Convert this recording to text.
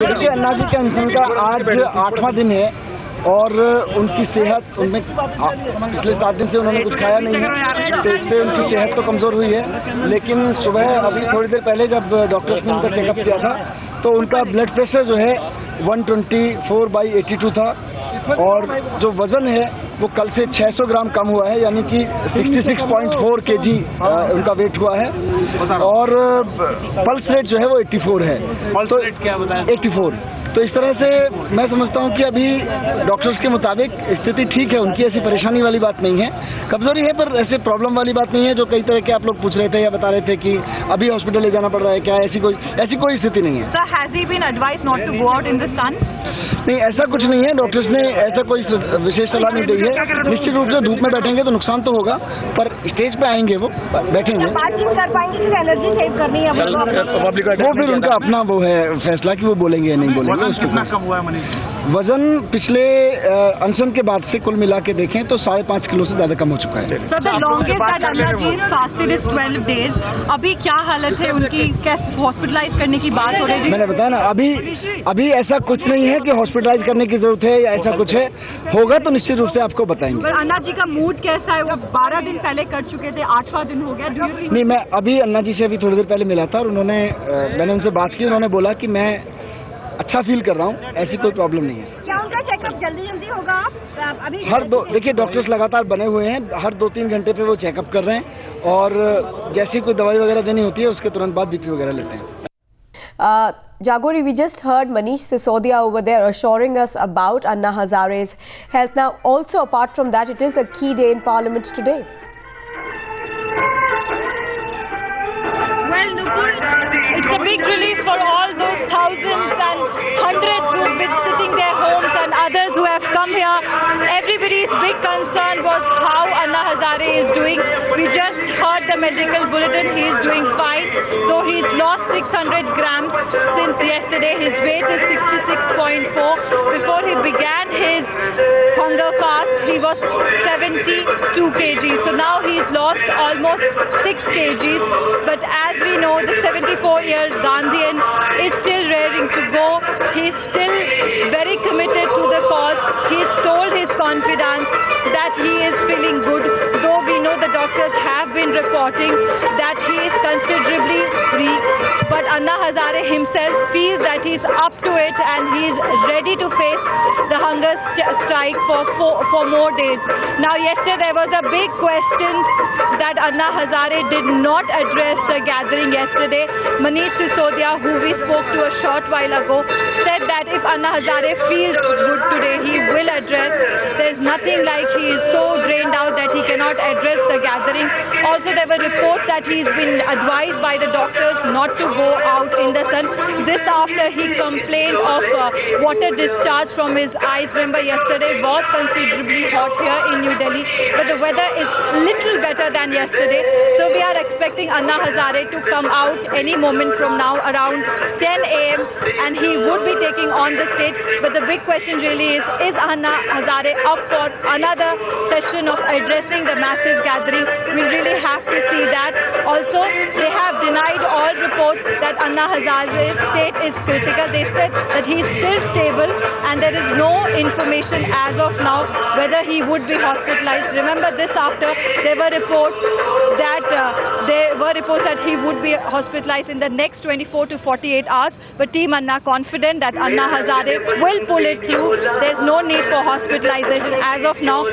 देखिए, अन्ना जी के अनशन का आज 8वां दिन है और उनकी सेहत उनमें पिछले 7 दिन से उन्होंने कुछ खाया नहीं है, तो इससे उनकी सेहत तो कमज़ोर हुई है। लेकिन सुबह अभी थोड़ी देर पहले जब डॉक्टर्स ने उनका चेकअप किया था तो उनका ब्लड प्रेशर जो है 124/82 था और जो वज़न है वो कल से 600 ग्राम कम हुआ है, यानी कि 66.4 kg उनका वेट हुआ है और पल्स रेट जो है वो 84 है। पल्स रेट क्या बताया? 84। तो इस तरह से मैं समझता हूँ कि अभी डॉक्टर्स के मुताबिक स्थिति ठीक है, उनकी ऐसी परेशानी वाली बात नहीं है, कमजोरी है पर ऐसे प्रॉब्लम वाली बात नहीं है जो कई तरह के आप लोग पूछ रहे थे या बता रहे थे कि अभी हॉस्पिटल ले जाना पड़ रहा है क्या, ऐसी कोई स्थिति नहीं है। Sir, has he been advised not to go out in the sun? नहीं, ऐसा कुछ नहीं है, डॉक्टर्स ने ऐसा कोई विशेष सलाह नहीं दी है। निश्चित रूप से धूप में बैठेंगे तो नुकसान तो होगा, पर स्टेज पे आएंगे वो बैठेंगे, बातचीत कर पाएंगे कि एनर्जी सेव करनी है वो फिर उनका अपना वो है फैसला कि वो बोलेंगे या नहीं बोलेंगे। कितना कम हुआ है मनीष? वजन पिछले अनशन के बाद से कुल मिला के देखें तो 5.5 किलो से ज्यादा कम हो चुका है। Sir, the longest that Anna ji fasted is 12 days. अभी क्या हालत है उनकी, कैसे हॉस्पिटलाइज करने की बात हो रही है? मैंने बताया ना, अभी ऐसा कुछ नहीं है कि हॉस्पिटलाइज करने की जरूरत है या ऐसा कुछ है, होगा तो निश्चित रूप से आपको बताएंगे। पर अन्ना जी का मूड कैसा है? वो 12 दिन पहले कर चुके थे, 8वां दिन हो गया। नहीं, मैं अभी अन्ना जी से अभी थोड़ी देर पहले मिला था और मैंने उनसे बात की, उन्होंने बोला कि मैं अच्छा फील कर रहा हूँ, ऐसी कोई प्रॉब्लम नहीं है। क्या उनका चेकअप जल्दी होगा? अभी देखिए, डॉक्टर्स लगातार बने हुए हैं, हर 2-3 घंटे पे वो चेकअप कर रहे हैं और जैसी कोई दवाई वगैरह देनी होती है उसके तुरंत बाद बीपी वगैरह लेते हैं। Jagori, we just heard Manish Sisodia over there assuring us about Anna Hazare's health. Now, also apart from that, it is a key day in Parliament today. Well, Nupur, it's a big relief for all those thousands and hundreds who've been sitting their homes and others who have come here. Everybody's big concern was how Anna Hazare is doing. We just heard the medical bulletin. He is doing fine. So he's lost 600 grams since yesterday. His weight is 66.4. Before he began his hunger fast, he was 72 kg. So now he's lost almost 6 kgs. But as we know, the 74-year-old Gandhian is still raring to go. He's still very committed to the cause. He's told his confidants that he is feeling good, though we know the doctors have been reporting that he is considerably weak. But Anna Hazare himself feels that he's up to it and he's ready to face the hunger strike for more days. Now, yesterday there was a big question that Anna Hazare did not address the gathering yesterday. Manish Sisodia, who we spoke to a short while ago, said that if Anna Hazare feels good today, he will address. There's nothing like he is so drained out that he cannot address the gathering. Also, there were reports that he's been advised by the doctors not to go out in the sun. This after he complained of water discharge from his eyes. Remember, yesterday was considerably hot here in New Delhi, but the weather is little better than yesterday. So we are expecting Anna Hazare to come out any moment from now around 10 a.m. and he would be taking on the stage. But the big question really is Anna Hazare up for another session of addressing the massive gathering? We really have to see that. Also, they have denied all reports that Anna Hazare's state is critical. They said that he is still stable and there is no information as of now whether he would be hospitalized. Remember, this after there were reports that he would be hospitalized in the next 24 to 48 hours. But Team Anna confident that Anna Hazare will pull it through. There's no need for hospitalization as of now.